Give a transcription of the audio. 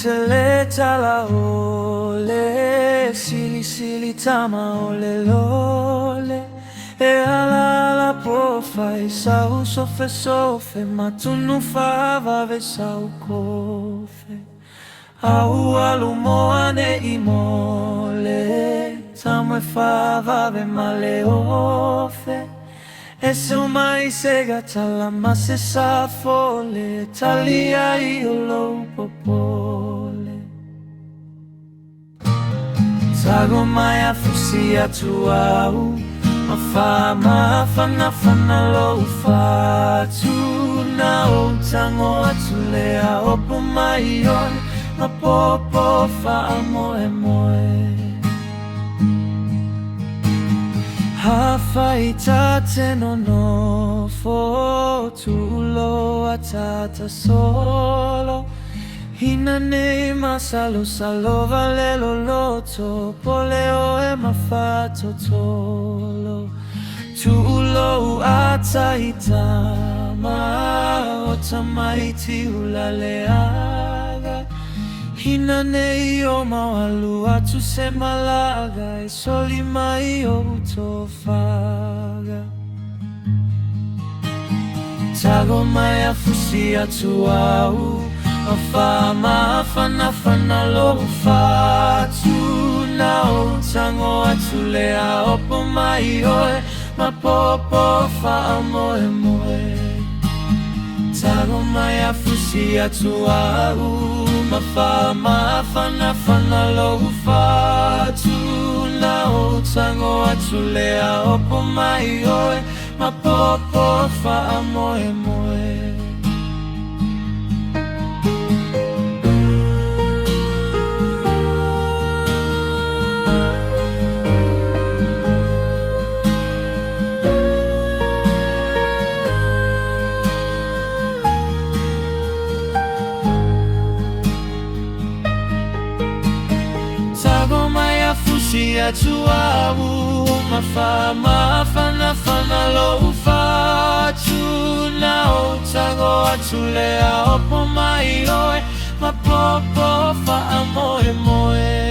tele tala ole, sili sili tama ole lole. E ala ala profai sau sofe sofe, matunu fava ve sau kofe. Au alu moane imole, tamo e fava ve male ofe. E se o mai sega tala ma se sa fole, talia io lo popole. Tago mai a fusia tuau, ma fa na lo fa tu na o tango atulea opo mai oi, ma popo fa amoe moe. Hafaita te no fo tulo atata solo. Hina nei masalo salo valelo loto, poleo e mafato tolo. Tulo ataita ma otamaiti ulaleaga. Hina nei o maualu atu se malaga, e soli mai o utofaga. Tago mai a fusi atu au, ma fa lo fa tu na o tango atu lea opo mai oe, ma popo fa amoe moe. Tago mai a fusi atu au, ma fa na lo fa tu na o tango atu lea opo mai oe, ma popo fa amoe moe. Tago mai a fusi atu au, ma fa na lo fa tu na o tango atu lea opo mai oe, ma popo fa amoe moe.